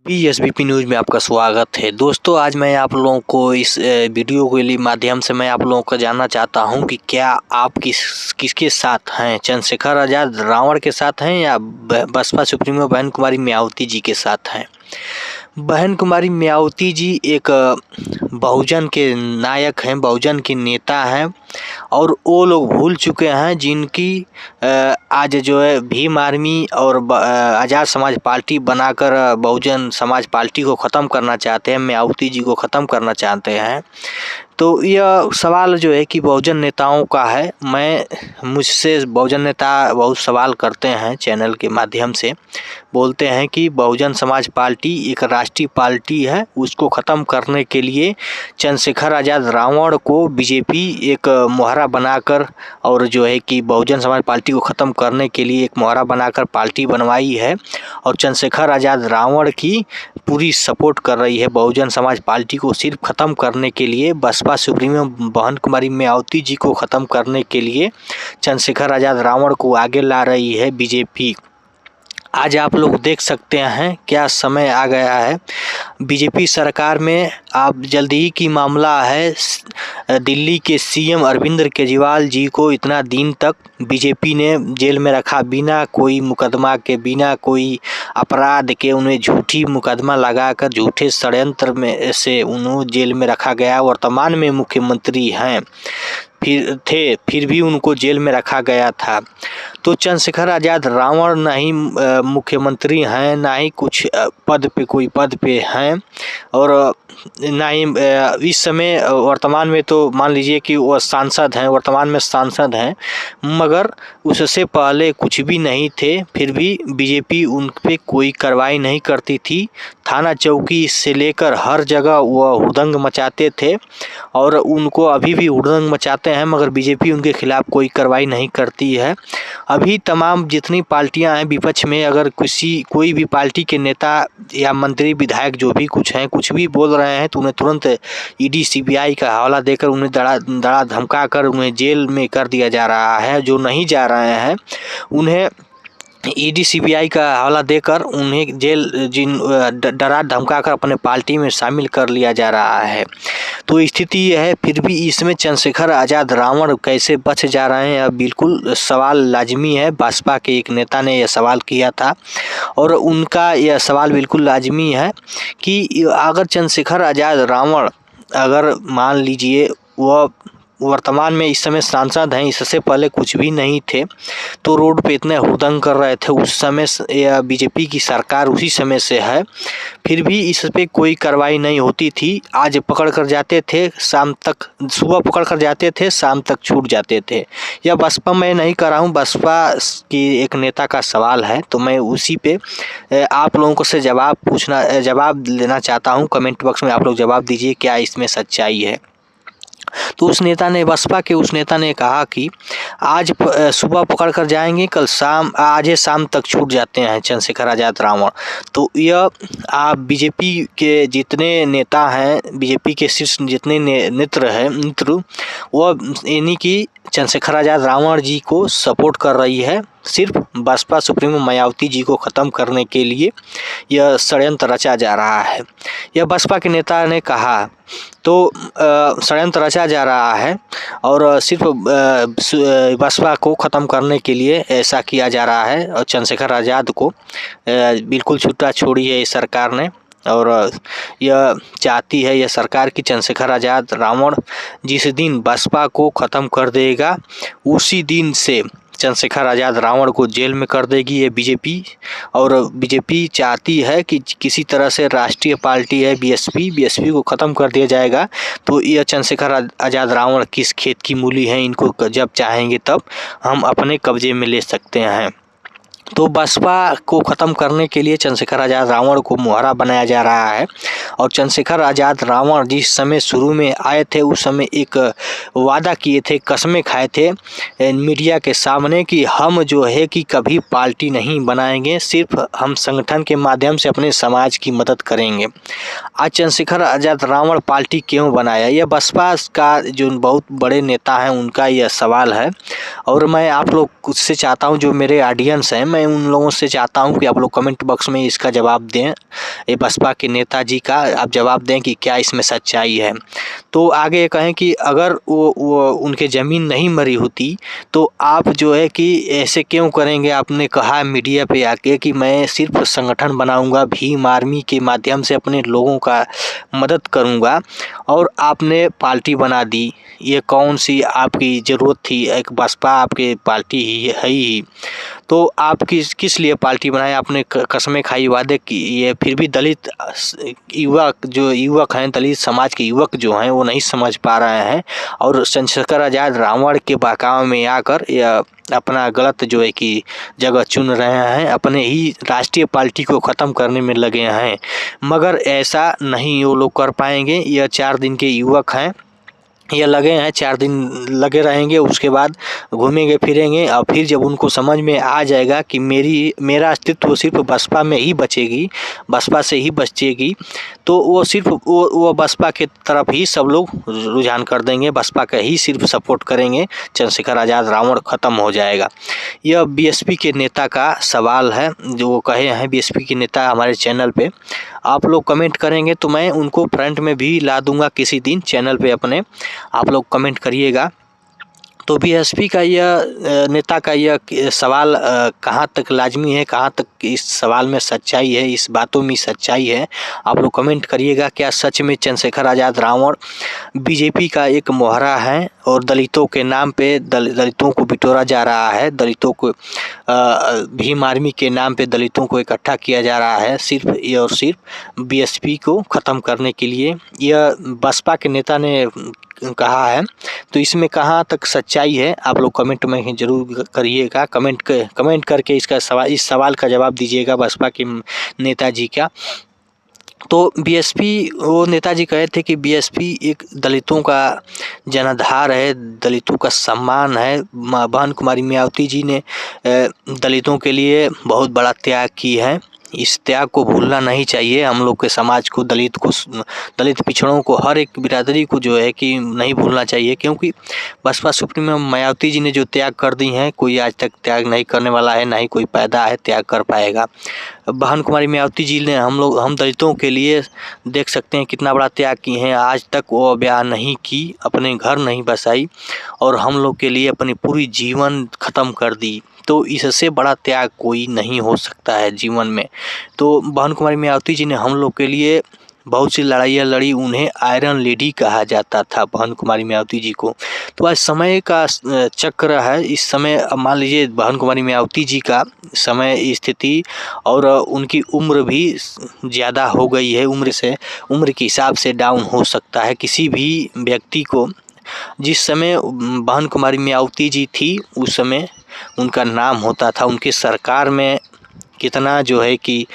BJP SBP news में आपका स्वागत है। दोस्तों, आज मैं आप लोगों को इस वीडियो के माध्यम से मैं आप लोगों को जानना चाहता हूं कि क्या आप किसके साथ हैं, चंद्रशेखर आज़ाद रावण के साथ हैं या बसपा सुप्रीमो बहन कुमारी मायावती जी के साथ हैं। बहन कुमारी मायावती जी एक बहुजन के नायक हैं, बहुजन की नेता हैं और वो लोग भूल चुके हैं जिनकी आज जो है भीम आर्मी और आज़ाद समाज पार्टी बनाकर बहुजन समाज पार्टी को ख़त्म करना चाहते हैं, मायावती जी को ख़त्म करना चाहते हैं। तो यह सवाल जो है कि बहुजन नेताओं का है। मुझसे बहुजन नेता बहुत सवाल करते हैं, चैनल के माध्यम से बोलते हैं कि बहुजन समाज पार्टी एक राष्ट्रीय पार्टी है, उसको ख़त्म करने के लिए चंद्रशेखर आज़ाद रावण को बीजेपी एक मुहरा बनाकर और जो है कि बहुजन समाज पार्टी को ख़त्म करने के लिए एक मुहरा बनाकर पार्टी बनवाई है और चंद्रशेखर आज़ाद रावण की पूरी सपोर्ट कर रही है। बहुजन समाज पार्टी को सिर्फ ख़त्म करने के लिए, बसपा सुप्रीमो बहन कुमारी मायावती जी को ख़त्म करने के लिए चंद्रशेखर आज़ाद रावण को आगे ला रही है बीजेपी। आज आप लोग देख सकते हैं क्या समय आ गया है। बीजेपी सरकार में आप जल्दी ही की मामला है, दिल्ली के सीएम अरविंद केजरीवाल जी को इतना दिन तक बीजेपी ने जेल में रखा, बिना कोई मुकदमा के, बिना कोई अपराध के उन्हें झूठी मुकदमा लगाकर झूठे षड्यंत्र में से उन्हें जेल में रखा गया। वर्तमान में मुख्यमंत्री हैं, फिर भी उनको जेल में रखा गया था। तो चंद्रशेखर आज़ाद रावण ना ही मुख्यमंत्री हैं, ना ही कुछ कोई पद पे हैं और ना ही इस समय वर्तमान में तो मान लीजिए कि वो सांसद हैं, वर्तमान में सांसद हैं, मगर उससे पहले कुछ भी नहीं थे। फिर भी बीजेपी उन पे कोई कार्रवाई नहीं करती थी। थाना चौकी से लेकर हर जगह वह हुड़दंग मचाते थे और उनको अभी भी हुड़दंग मचाते हैं, मगर बीजेपी उनके खिलाफ कोई कार्रवाई नहीं करती है। अभी तमाम जितनी पार्टियां हैं विपक्ष में, अगर कोई भी पार्टी के नेता या मंत्री विधायक जो भी कुछ हैं, कुछ भी बोल रहे हैं तो उन्हें तुरंत ईडी सीबीआई का हवाला देकर उन्हें दड़ा धमका कर उन्हें जेल में कर दिया जा रहा है। जो नहीं जा रहे हैं उन्हें ईडी सीबीआई का हवाला देकर उन्हें डरा धमका कर अपने पार्टी में शामिल कर लिया जा रहा है। तो स्थिति यह है। फिर भी इसमें चंद्रशेखर आज़ाद रावण कैसे बच जा रहे हैं, अब बिल्कुल सवाल लाजमी है। बसपा के एक नेता ने यह सवाल किया था और उनका यह सवाल बिल्कुल लाजमी है कि अगर चंद्रशेखर आज़ाद रावण, अगर मान लीजिए वह वर्तमान में इस समय सांसद हैं, इससे पहले कुछ भी नहीं थे, तो रोड पे इतने हुड़दंग कर रहे थे उस समय, या बीजेपी की सरकार उसी समय से है, फिर भी इस पे कोई कार्रवाई नहीं होती थी। आज पकड़ कर जाते थे, शाम तक, सुबह पकड़ कर जाते थे, शाम तक छूट जाते थे। या बसपा मैं नहीं कर रहा हूँ, बसपा की एक नेता का सवाल है, तो मैं उसी पे आप लोगों से जवाब लेना चाहता हूँ। कमेंट बॉक्स में आप लोग जवाब दीजिए, क्या इसमें सच्चाई है। तो उस नेता ने, बसपा के उस नेता ने कहा कि आज सुबह पकड़ कर जाएंगे, कल आज शाम तक छूट जाते हैं चंद्रशेखर आज़ाद रावण। तो यह आप बीजेपी के जितने नेता हैं, बीजेपी के शीर्ष जितने नेतृत्व वह यानी कि चंद्रशेखर आज़ाद रावण जी को सपोर्ट कर रही है। सिर्फ बसपा सुप्रीमो मायावती जी को ख़त्म करने के लिए यह षड्यंत्र रचा जा रहा है, यह बसपा के नेता ने कहा। तो षड्यंत्र रचा जा रहा है और सिर्फ बसपा को ख़त्म करने के लिए ऐसा किया जा रहा है और चंद्रशेखर आज़ाद को बिल्कुल छूटा छोड़ी है इस सरकार ने। और यह चाहती है यह सरकार की चंद्रशेखर आज़ाद रावण जिस दिन बसपा को ख़त्म कर देगा, उसी दिन से चंद्रशेखर आज़ाद रावण को जेल में कर देगी ये बीजेपी। और बीजेपी चाहती है कि किसी तरह से राष्ट्रीय पार्टी है बीएसपी को ख़त्म कर दिया जाएगा, तो यह चंद्रशेखर आज़ाद रावण किस खेत की मूली है, इनको जब चाहेंगे तब हम अपने कब्जे में ले सकते हैं। तो बसपा को ख़त्म करने के लिए चंद्रशेखर आज़ाद रावण को मुहरा बनाया जा रहा है। और चंद्रशेखर आज़ाद रावण जिस समय शुरू में आए थे, उस समय एक वादा किए थे, कसमें खाए थे मीडिया के सामने कि हम जो है कि कभी पार्टी नहीं बनाएंगे, सिर्फ हम संगठन के माध्यम से अपने समाज की मदद करेंगे। आज चंद्रशेखर आज़ाद रावण पार्टी क्यों बनाया, यह बसपा का जो बहुत बड़े नेता हैं उनका यह सवाल है। और मैं आप लोग से चाहता हूँ, जो मेरे ऑडियंस हैं, मैं उन लोगों से चाहता हूं कि आप लोग कमेंट बॉक्स में इसका जवाब दें, ये बसपा के नेताजी का आप जवाब दें कि क्या इसमें सच्चाई है। तो आगे ये कहें कि अगर वो उनके ज़मीन नहीं मरी होती तो आप जो है कि ऐसे क्यों करेंगे। आपने कहा मीडिया पे आके कि मैं सिर्फ संगठन बनाऊंगा, भीम आर्मी के माध्यम से अपने लोगों का मदद करूंगा, और आपने पार्टी बना दी। ये कौन सी आपकी ज़रूरत थी, एक बसपा आपके पार्टी ही है ही, तो आप किस लिए पार्टी बनाए। आपने कसमें खाई, वादे की, ये फिर भी दलित युवक हैं, दलित समाज के युवक जो हैं वो नहीं समझ पा रहे हैं और चंद्रशेखर आज़ाद रावण के बहकावे में आकर या अपना गलत जो है कि जगह चुन रहे हैं, अपने ही राष्ट्रीय पार्टी को ख़त्म करने में लगे हैं। मगर ऐसा नहीं वो लोग कर पाएंगे। यह 4 दिन के युवक हैं, ये लगे हैं, 4 दिन लगे रहेंगे, उसके बाद घूमेंगे फिरेंगे और फिर जब उनको समझ में आ जाएगा कि मेरा अस्तित्व सिर्फ बसपा में ही बचेगी, बसपा से ही बचेगी, तो वो सिर्फ वो बसपा के तरफ ही सब लोग रुझान कर देंगे, बसपा का ही सिर्फ सपोर्ट करेंगे, चंद्रशेखर आज़ाद रावण ख़त्म हो जाएगा। यह बीएसपी के नेता का सवाल है जो वो कहे हैं, बीएसपी के नेता हमारे चैनल पे। आप लोग कमेंट करेंगे तो मैं उनको फ्रंट में भी ला दूंगा किसी दिन चैनल पे अपने, आप लोग कमेंट करिएगा। तो बीएसपी का यह नेता का यह सवाल कहाँ तक लाजमी है, कहाँ तक इस सवाल में सच्चाई है, इस बातों में सच्चाई है, आप लोग कमेंट करिएगा। क्या सच में चंद्रशेखर आज़ाद रावण बीजेपी का एक मोहरा है और दलितों के नाम पे दलितों को बिटोरा जा रहा है, दलितों को भीम आर्मी के नाम पे दलितों को इकट्ठा किया जा रहा है सिर्फ और सिर्फ बीएसपी को ख़त्म करने के लिए, यह बसपा के नेता ने कहा है। तो इसमें कहाँ तक सच्चाई है आप लोग कमेंट में ज़रूर करिएगा, कमेंट करके इस सवाल का जवाब दीजिएगा बसपा के नेताजी का। तो बीएसपी, वो नेताजी कहे थे कि बीएसपी एक दलितों का जनाधार है, दलितों का सम्मान है। बहन कुमारी मायावती जी ने दलितों के लिए बहुत बड़ा त्याग की है, इस त्याग को भूलना नहीं चाहिए। हम लोग के समाज को, दलित पिछड़ों को, हर एक बिरादरी को जो है कि नहीं भूलना चाहिए, क्योंकि बसपा सुप्रीमो मायावती जी ने जो त्याग कर दी हैं, कोई आज तक त्याग नहीं करने वाला है, ना ही कोई पैदा है त्याग कर पाएगा। बहन कुमारी मायावती जी ने हम दलितों के लिए देख सकते हैं कितना बड़ा त्याग किए हैं। आज तक वो ब्याह नहीं की, अपने घर नहीं बसाई और हम लोग के लिए अपनी पूरी जीवन ख़त्म कर दी। तो इससे बड़ा त्याग कोई नहीं हो सकता है जीवन में। तो बहन कुमारी मायावती जी ने हम लोग के लिए बहुत सी लड़ाइयाँ लड़ी, उन्हें आयरन लेडी कहा जाता था बहन कुमारी मायावती जी को। तो आज समय का चक्र है, इस समय मान लीजिए बहन कुमारी मायावती जी का समय स्थिति और उनकी उम्र भी ज़्यादा हो गई है, उम्र के हिसाब से डाउन हो सकता है किसी भी व्यक्ति को। जिस समय बहन कुमारी मायावती जी थी उस समय उनका नाम होता था, उनकी सरकार में कितना जो है कि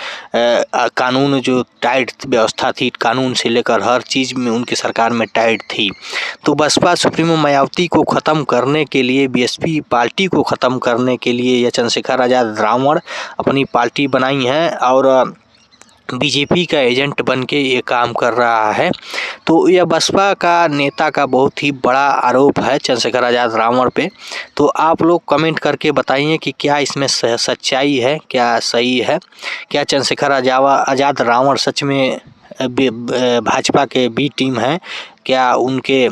कानून जो टाइट व्यवस्था थी, कानून से लेकर हर चीज़ में उनकी सरकार में टाइट थी। तो बसपा सुप्रीमो मायावती को ख़त्म करने के लिए, बीएसपी पार्टी को ख़त्म करने के लिए यह चंद्रशेखर आज़ाद रावण अपनी पार्टी बनाई है और बीजेपी का एजेंट बन के ये काम कर रहा है। तो यह बसपा का नेता का बहुत ही बड़ा आरोप है चंद्रशेखर आज़ाद रावण पे। तो आप लोग कमेंट करके बताइए कि क्या इसमें सच्चाई है, क्या सही है, क्या चंद्रशेखर आज़ाद रावण सच में भाजपा के बी टीम हैं, क्या उनके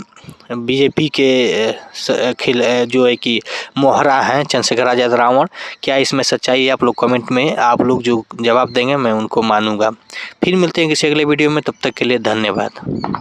बीजेपी के जो है कि मोहरा हैं चंद्रशेखर आज़ाद रावण, क्या इसमें सच्चाई है। आप लोग कमेंट में आप लोग जो जवाब देंगे मैं उनको मानूंगा। फिर मिलते हैं किसी अगले वीडियो में, तब तक के लिए धन्यवाद।